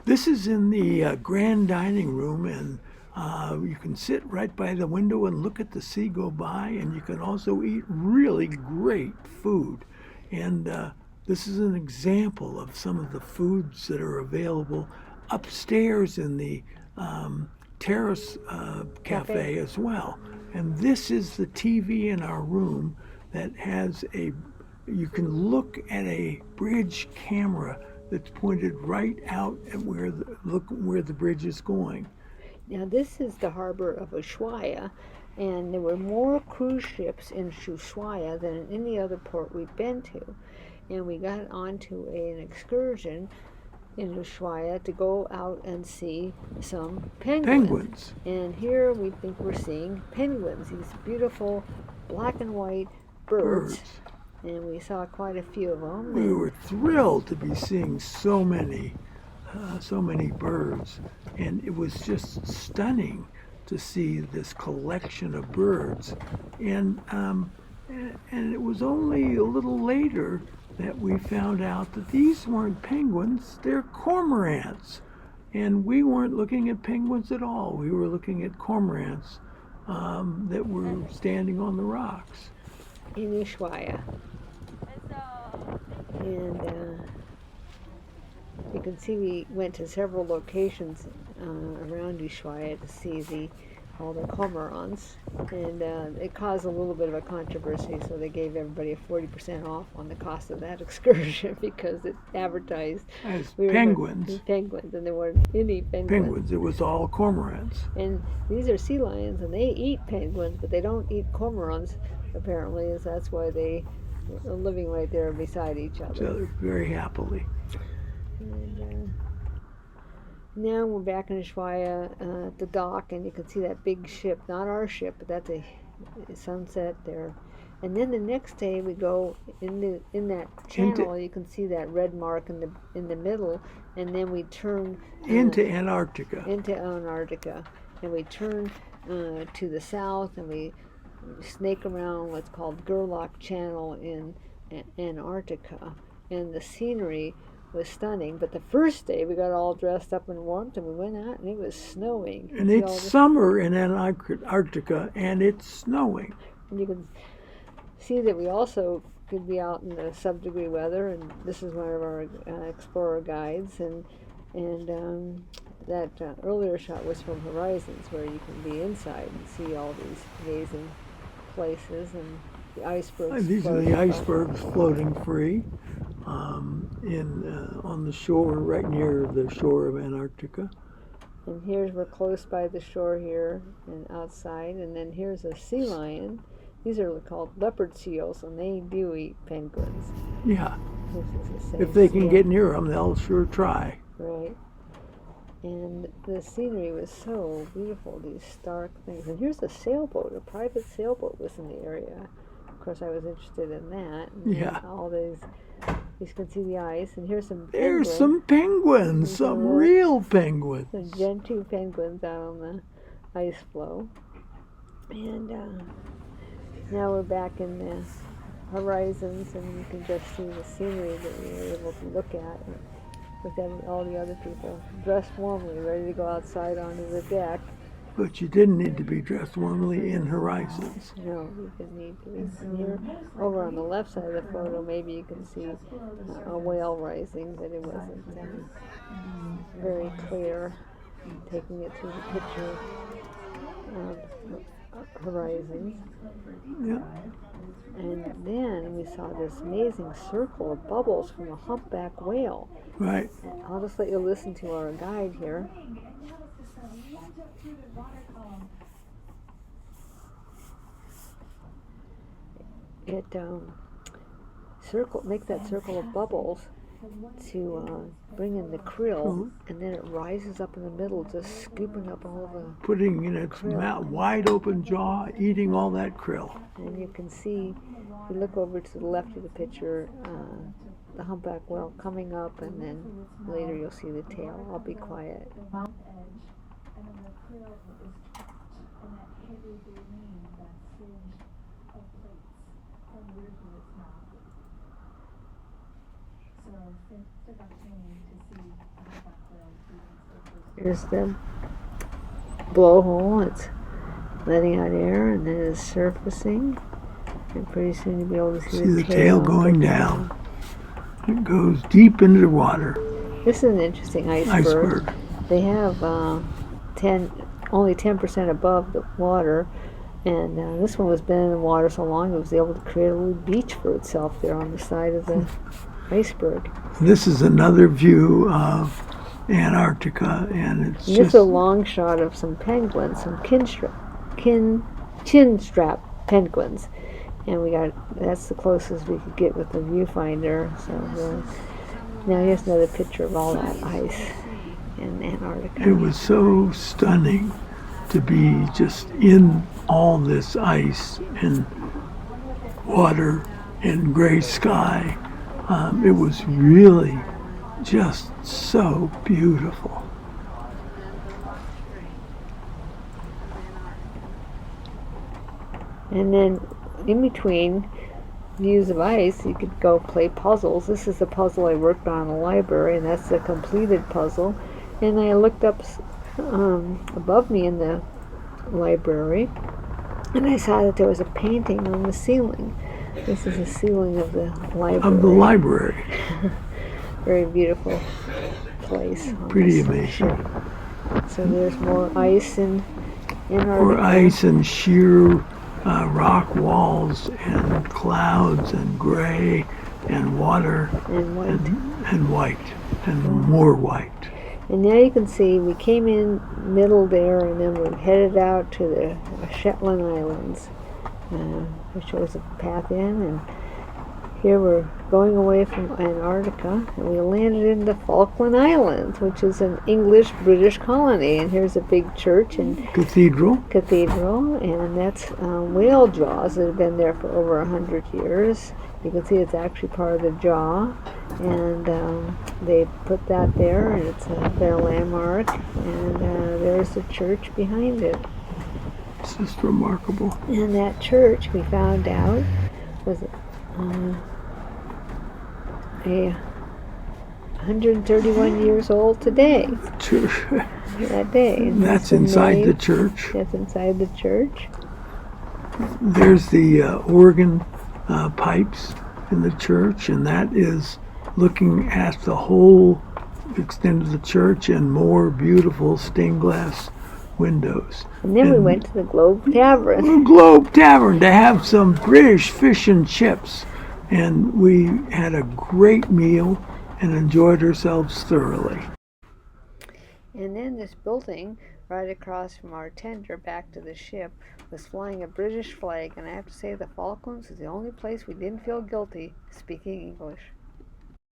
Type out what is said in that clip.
This is in the grand dining room, and you can sit right by the window and look at the sea go by, and you can also eat really great food. And this is an example of some of the foods that are available upstairs in the terrace cafe as well. And this is the TV in our room that has you can look at a bridge camera that's pointed right out at look where the bridge is going. Now, this is the harbor of Ushuia, and there were more cruise ships in Ushuia than in any other port we've been to. And we got onto an excursion in Ushuia to go out and see some penguins. And here we think we're seeing penguins, these beautiful black and white birds. And we saw quite a few of them. We were thrilled to be seeing so many birds, and it was just stunning to see this collection of birds. And it was only a little later that we found out that these weren't penguins; they're cormorants. And we weren't looking at penguins at all. We were looking at cormorants that were standing on the rocks. In Ushuia. And you can see we went to several locations around Ushuia to see all the cormorants, and it caused a little bit of a controversy, so they gave everybody a 40% off on the cost of that excursion because it advertised as penguins. Penguins, and there weren't any penguins. It was all cormorants. And these are sea lions, and they eat penguins, but they don't eat cormorants, apparently, as that's why they are living right there beside each other. Very happily. And now we're back in Ushuia at the dock, and you can see that big ship, not our ship, but that's a sunset there. And then the next day we go in that channel. You can see that red mark in the middle, and then we turn into Antarctica. And we turn to the south, and we snake around what's called Gerlach Channel in Antarctica, and the scenery was stunning. But the first day we got all dressed up and warmed, and we went out and it was snowing. And it's summer in Antarctica, and it's snowing. And you can see that we also could be out in the sub-degree weather, and this is one of our explorer guides, and that earlier shot was from Horizons, where you can be inside and see all these amazing places, and the icebergs. These are the icebergs floating free on the shore, right near the shore of Antarctica. And we're close by the shore here and outside, and then here's a sea lion. These are called leopard seals, and they do eat penguins. Yeah. If they can get near them, they'll sure try. Right. And the scenery was so beautiful, these stark things. And here's a sailboat, a private sailboat was in the area. Of course, I was interested in that. And yeah. All these, you can see the ice, and here's some penguins. There's some penguins, some real penguins. Some Gen 2 penguins out on the ice floe. And now we're back in the Horizons, and you can just see the scenery that we were able to look at. With all the other people dressed warmly, ready to go outside onto the deck. But you didn't need to be dressed warmly in Horizons. No, you didn't need to. And here, over on the left side of the photo, maybe you can see a whale rising, but it wasn't very clear. Taking it through the picture of Horizons. Yeah. And then we saw this amazing circle of bubbles from a humpback whale. Right. I'll just let you listen to our guide here. It makes that circle of bubbles to bring in the krill, and then it rises up in the middle, just scooping up all the putting in its wide open jaw, eating all that krill. And you can see, if you look over to the left of the picture, the humpback whale coming up, and then later you'll see the tail. I'll be quiet. Here's the blowhole. It's letting out air, and then it's surfacing. And pretty soon you'll be able to see the tail going down. It goes deep into the water. This is an interesting iceberg. They have only 10% above the water, and this one has been in the water so long it was able to create a little beach for itself there on the side of the iceberg. This is another view of Antarctica, and it's just a long shot of some penguins, some chinstrap penguins, and that's the closest we could get with the viewfinder. So now here's another picture of all that ice in Antarctica. It was so stunning to be just in all this ice and water and gray sky. It was really just so beautiful. And then in between views of ice, you could go play puzzles. This is the puzzle I worked on in the library, and that's the completed puzzle. And I looked up above me in the library, and I saw that there was a painting on the ceiling. This is the ceiling of the library. Very beautiful place. Pretty amazing. So there's more ice in Antarctica. More ice and sheer rock walls and clouds and gray and water and white and white and more white. And now you can see we came in middle there, and then we headed out to the Shetland Islands, which shows a path in, and here we're going away from Antarctica, and we landed in the Faulkland Islands, which is an English-British colony. And here's a big church and cathedral, and that's whale jaws that have been there for over 100 years. You can see it's actually part of the jaw, and they put that there, and it's their landmark, and there's the church behind it. It's just remarkable. And that church, we found out, was a 131 years old today. That day. And that's inside the church. That's inside the church. There's the organ pipes in the church, and that is looking at the whole extent of the church and more beautiful stained glass windows. And then we went to the Globe Tavern. To have some British fish and chips. And we had a great meal and enjoyed ourselves thoroughly. And then this building right across from our tender back to the ship was flying a British flag. And I have to say the Falklands is the only place we didn't feel guilty speaking English.